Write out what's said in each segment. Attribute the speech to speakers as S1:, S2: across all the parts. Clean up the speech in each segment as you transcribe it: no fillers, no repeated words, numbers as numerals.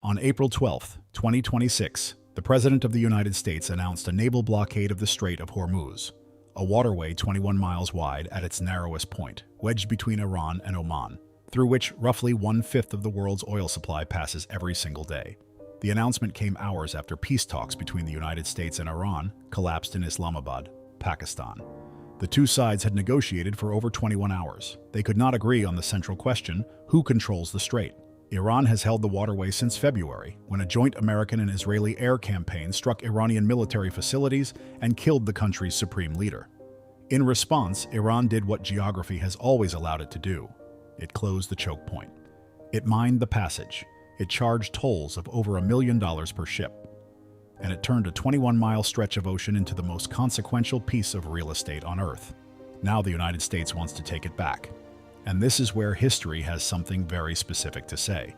S1: On April 12, 2026, the President of the United States announced a naval blockade of the Strait of Hormuz, a waterway 21 miles wide at its narrowest point, wedged between Iran and Oman, through which roughly one-fifth of the world's oil supply passes every single day. The announcement came hours after peace talks between the United States and Iran collapsed in Islamabad, Pakistan. The two sides had negotiated for over 21 hours. They could not agree on the central question: who controls the strait? Iran has held the waterway since February, when a joint American and Israeli air campaign struck Iranian military facilities and killed the country's supreme leader. In response, Iran did what geography has always allowed it to do. It closed the choke point. It mined the passage. It charged tolls of over $1 million per ship. And it turned a 21-mile stretch of ocean into the most consequential piece of real estate on Earth. Now the United States wants to take it back. And this is where history has something very specific to say.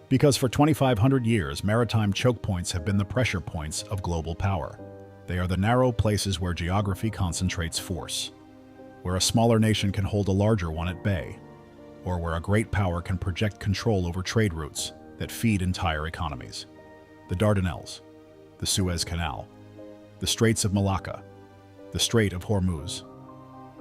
S1: Because for 2,500 years, maritime choke points have been the pressure points of global power. They are the narrow places where geography concentrates force, where a smaller nation can hold a larger one at bay, or where a great power can project control over trade routes that feed entire economies. The Dardanelles, the Suez Canal, the Straits of Malacca, the Strait of Hormuz.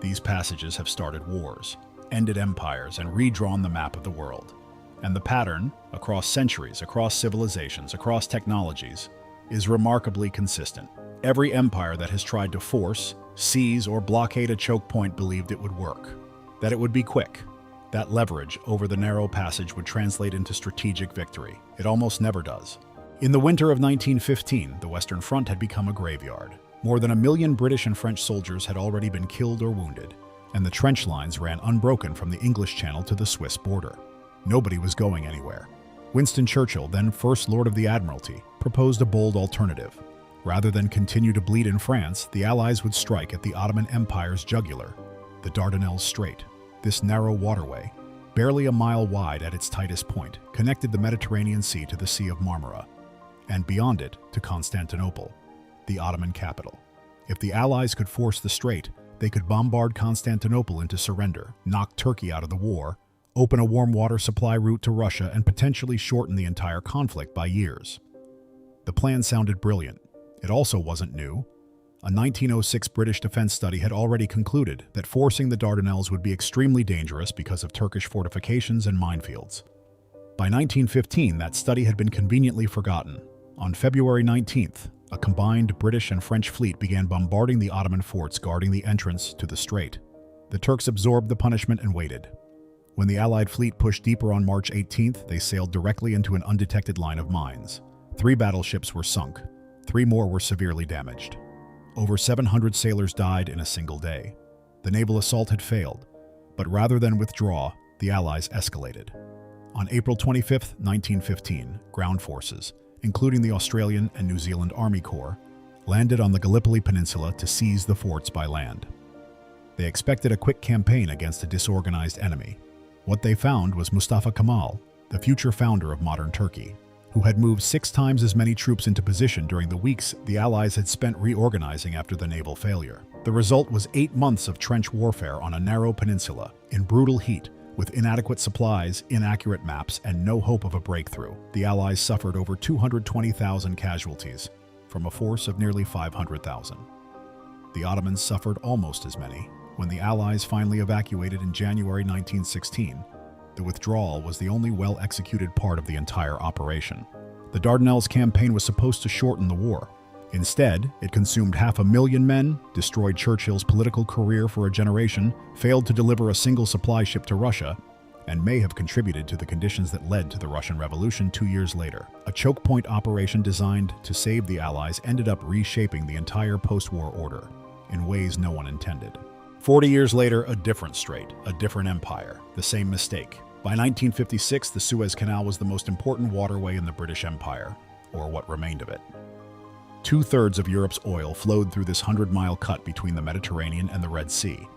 S1: These passages have started wars, ended empires, and redrawn the map of the world. And the pattern, across centuries, across civilizations, across technologies, is remarkably consistent. Every empire that has tried to force, seize, or blockade a choke point believed it would work, that it would be quick, that leverage over the narrow passage would translate into strategic victory. It almost never does. In the winter of 1915, the Western Front had become a graveyard. More than 1 million British and French soldiers had already been killed or wounded, and the trench lines ran unbroken from the English Channel to the Swiss border. Nobody was going anywhere. Winston Churchill, then First Lord of the Admiralty, proposed a bold alternative. Rather than continue to bleed in France, the Allies would strike at the Ottoman Empire's jugular, the Dardanelles Strait. This narrow waterway, barely a mile wide at its tightest point, connected the Mediterranean Sea to the Sea of Marmara, and beyond it to Constantinople, the Ottoman capital. If the Allies could force the strait, they could bombard Constantinople into surrender, knock Turkey out of the war, open a warm water supply route to Russia, and potentially shorten the entire conflict by years. The plan sounded brilliant. It also wasn't new. A 1906 British defense study had already concluded that forcing the Dardanelles would be extremely dangerous because of Turkish fortifications and minefields. By 1915, that study had been conveniently forgotten. On February 19th, a combined British and French fleet began bombarding the Ottoman forts guarding the entrance to the strait. The Turks absorbed the punishment and waited. When the Allied fleet pushed deeper on March 18th, they sailed directly into an undetected line of mines. 3 battleships were sunk. 3 more were severely damaged. Over 700 sailors died in a single day. The naval assault had failed, but rather than withdraw, the Allies escalated. On April 25, 1915, ground forces, including the Australian and New Zealand Army Corps, landed on the Gallipoli Peninsula to seize the forts by land. They expected a quick campaign against a disorganized enemy. What they found was Mustafa Kemal, the future founder of modern Turkey, who had moved 6 times as many troops into position during the weeks the Allies had spent reorganizing after the naval failure. The result was 8 months of trench warfare on a narrow peninsula, in brutal heat, with inadequate supplies, inaccurate maps, and no hope of a breakthrough. The Allies suffered over 220,000 casualties, from a force of nearly 500,000. The Ottomans suffered almost as many. When the Allies finally evacuated in January 1916, the withdrawal was the only well-executed part of the entire operation. The Dardanelles campaign was supposed to shorten the war. Instead, it consumed 500,000 men, destroyed Churchill's political career for a generation, failed to deliver a single supply ship to Russia, and may have contributed to the conditions that led to the Russian Revolution 2 years later. A choke point operation designed to save the Allies ended up reshaping the entire post-war order in ways no one intended. 40 years later, a different strait, a different empire, the same mistake. By 1956, the Suez Canal was the most important waterway in the British Empire, or what remained of it. 2/3 of Europe's oil flowed through this 100-mile cut between the Mediterranean and the Red Sea.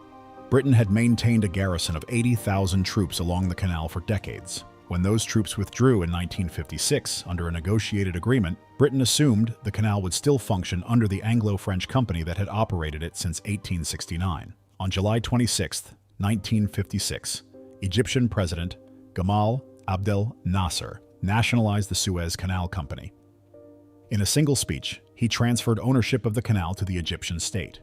S1: Britain had maintained a garrison of 80,000 troops along the canal for decades. When those troops withdrew in 1956 under a negotiated agreement, Britain assumed the canal would still function under the Anglo-French company that had operated it since 1869. On July 26, 1956, Egyptian President Gamal Abdel Nasser nationalized the Suez Canal Company. In a single speech, he transferred ownership of the canal to the Egyptian state.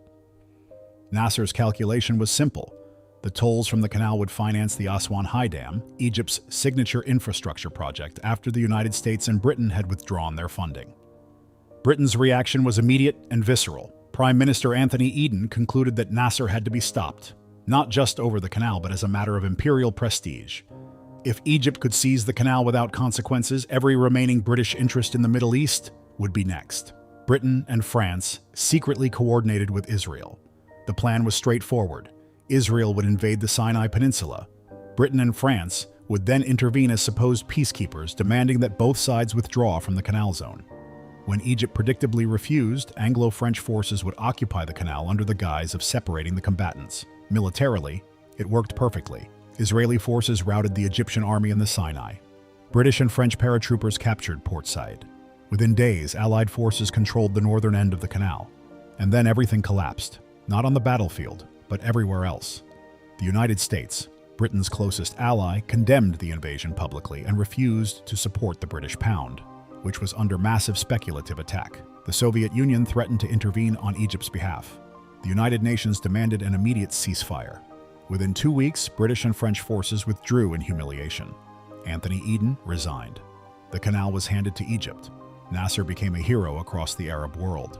S1: Nasser's calculation was simple. The tolls from the canal would finance the Aswan High Dam, Egypt's signature infrastructure project, after the United States and Britain had withdrawn their funding. Britain's reaction was immediate and visceral. Prime Minister Anthony Eden concluded that Nasser had to be stopped, not just over the canal, but as a matter of imperial prestige. If Egypt could seize the canal without consequences, every remaining British interest in the Middle East would be next. Britain and France secretly coordinated with Israel. The plan was straightforward. Israel would invade the Sinai Peninsula. Britain and France would then intervene as supposed peacekeepers, demanding that both sides withdraw from the canal zone. When Egypt predictably refused, Anglo-French forces would occupy the canal under the guise of separating the combatants. Militarily, it worked perfectly. Israeli forces routed the Egyptian army in the Sinai. British and French paratroopers captured Port Said. Within days, Allied forces controlled the northern end of the canal. And then everything collapsed, not on the battlefield, but everywhere else. The United States, Britain's closest ally, condemned the invasion publicly and refused to support the British pound, which was under massive speculative attack. The Soviet Union threatened to intervene on Egypt's behalf. The United Nations demanded an immediate ceasefire. Within 2 weeks, British and French forces withdrew in humiliation. Anthony Eden resigned. The canal was handed to Egypt. Nasser became a hero across the Arab world.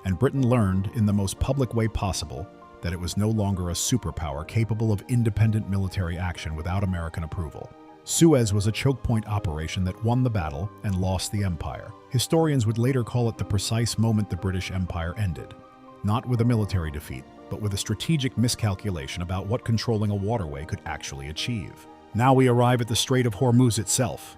S1: And Britain learned, in the most public way possible, that it was no longer a superpower capable of independent military action without American approval. Suez was a choke point operation that won the battle and lost the empire. Historians would later call it the precise moment the British Empire ended. Not with a military defeat, but with a strategic miscalculation about what controlling a waterway could actually achieve. Now we arrive at the Strait of Hormuz itself,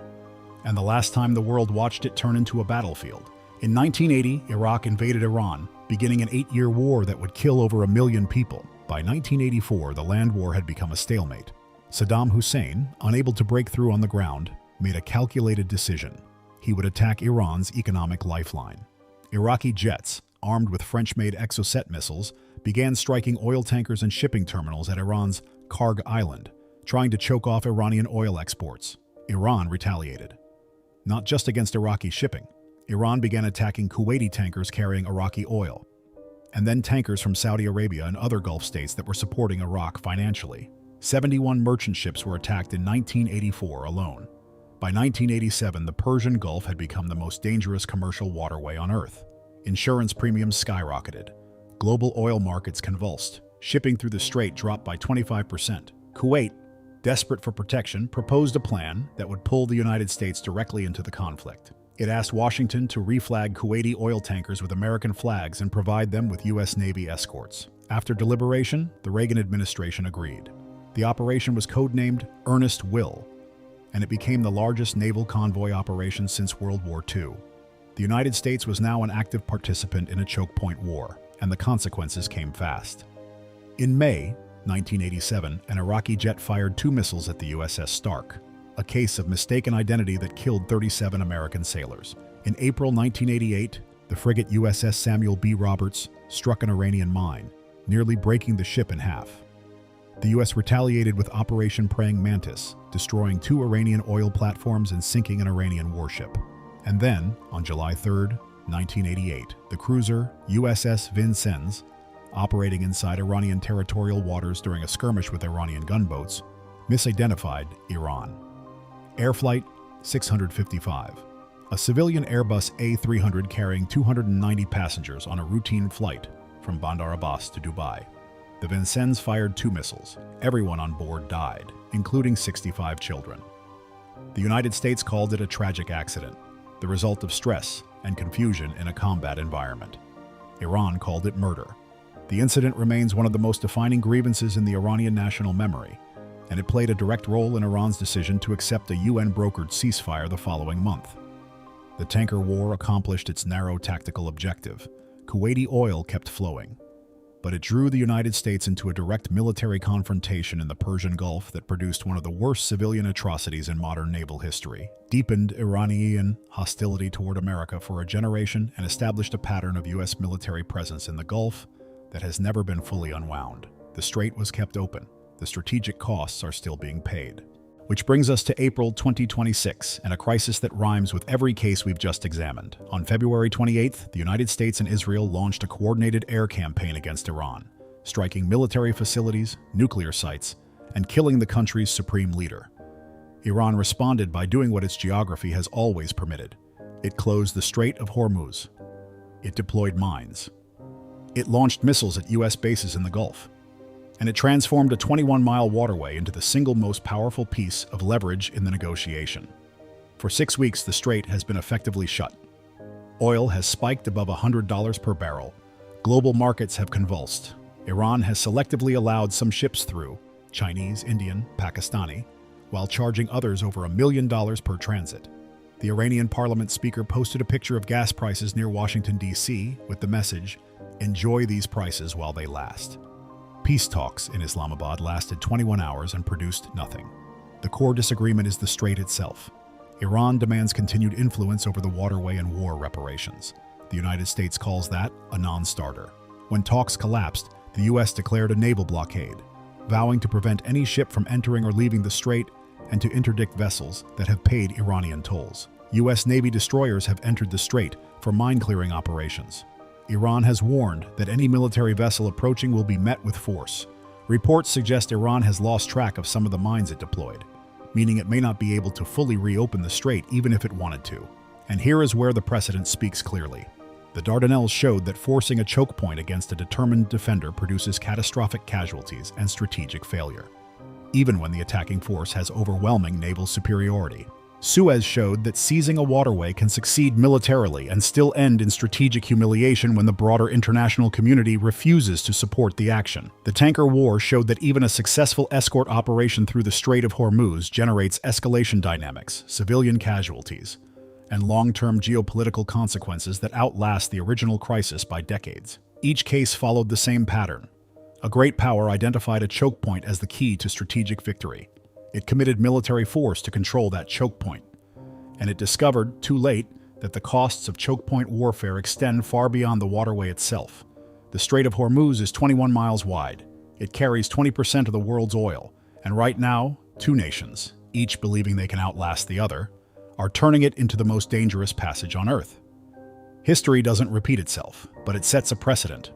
S1: and the last time the world watched it turn into a battlefield. In 1980, Iraq invaded Iran, beginning an 8-year war that would kill over 1 million people. By 1984, the land war had become a stalemate. Saddam Hussein, unable to break through on the ground, made a calculated decision. He would attack Iran's economic lifeline. Iraqi jets, armed with French-made Exocet missiles, began striking oil tankers and shipping terminals at Iran's Karg Island, trying to choke off Iranian oil exports. Iran retaliated. Not just against Iraqi shipping. Iran began attacking Kuwaiti tankers carrying Iraqi oil, and then tankers from Saudi Arabia and other Gulf states that were supporting Iraq financially. 71 merchant ships were attacked in 1984 alone. By 1987, the Persian Gulf had become the most dangerous commercial waterway on Earth. Insurance premiums skyrocketed. Global oil markets convulsed. Shipping through the strait dropped by 25%. Kuwait, desperate for protection, proposed a plan that would pull the United States directly into the conflict. It asked Washington to reflag Kuwaiti oil tankers with American flags and provide them with U.S. Navy escorts. After deliberation, the Reagan administration agreed. The operation was codenamed Earnest Will, and it became the largest naval convoy operation since World War II. The United States was now an active participant in a choke point war, and the consequences came fast. In May 1987, an Iraqi jet fired 2 missiles at the USS Stark, a case of mistaken identity that killed 37 American sailors. In April 1988, the frigate USS Samuel B. Roberts struck an Iranian mine, nearly breaking the ship in half. The U.S. retaliated with Operation Praying Mantis, destroying 2 Iranian oil platforms and sinking an Iranian warship. And then, on July 3, 1988, the cruiser USS Vincennes, operating inside Iranian territorial waters during a skirmish with Iranian gunboats, misidentified Iran. Air Flight 655, a civilian Airbus A300 carrying 290 passengers on a routine flight from Bandar Abbas to Dubai. The Vincennes fired 2 missiles. Everyone on board died, including 65 children. The United States called it a tragic accident, the result of stress and confusion in a combat environment. Iran called it murder. The incident remains one of the most defining grievances in the Iranian national memory, and it played a direct role in Iran's decision to accept a UN-brokered ceasefire the following month. The tanker war accomplished its narrow tactical objective. Kuwaiti oil kept flowing, but it drew the United States into a direct military confrontation in the Persian Gulf that produced one of the worst civilian atrocities in modern naval history, deepened Iranian hostility toward America for a generation, and established a pattern of U.S. military presence in the Gulf that has never been fully unwound. The strait was kept open. The strategic costs are still being paid. Which brings us to April 2026 and a crisis that rhymes with every case we've just examined. On February 28th, the United States and Israel launched a coordinated air campaign against Iran, striking military facilities, nuclear sites, and killing the country's supreme leader. Iran responded by doing what its geography has always permitted. It closed the Strait of Hormuz. It deployed mines. It launched missiles at U.S. bases in the Gulf. And it transformed a 21-mile waterway into the single most powerful piece of leverage in the negotiation. For 6 weeks, the strait has been effectively shut. Oil has spiked above $100 per barrel. Global markets have convulsed. Iran has selectively allowed some ships through, Chinese, Indian, Pakistani, while charging others over $1 million per transit. The Iranian parliament speaker posted a picture of gas prices near Washington, D.C. with the message, "Enjoy these prices while they last." Peace talks in Islamabad lasted 21 hours and produced nothing. The core disagreement is the strait itself. Iran demands continued influence over the waterway and war reparations. The United States calls that a non-starter. When talks collapsed, the U.S. declared a naval blockade, vowing to prevent any ship from entering or leaving the strait and to interdict vessels that have paid Iranian tolls. U.S. Navy destroyers have entered the strait for mine-clearing operations. Iran has warned that any military vessel approaching will be met with force. Reports suggest Iran has lost track of some of the mines it deployed, meaning it may not be able to fully reopen the strait even if it wanted to. And here is where the precedent speaks clearly. The Dardanelles showed that forcing a choke point against a determined defender produces catastrophic casualties and strategic failure, even when the attacking force has overwhelming naval superiority. Suez showed that seizing a waterway can succeed militarily and still end in strategic humiliation when the broader international community refuses to support the action. The tanker war showed that even a successful escort operation through the Strait of Hormuz generates escalation dynamics, civilian casualties, and long-term geopolitical consequences that outlast the original crisis by decades. Each case followed the same pattern. A great power identified a choke point as the key to strategic victory. It committed military force to control that choke point, and it discovered, too late, that the costs of choke point warfare extend far beyond the waterway itself. The Strait of Hormuz is 21 miles wide. It carries 20% of the world's oil, and right now, two nations, each believing they can outlast the other, are turning it into the most dangerous passage on Earth. History doesn't repeat itself, but it sets a precedent.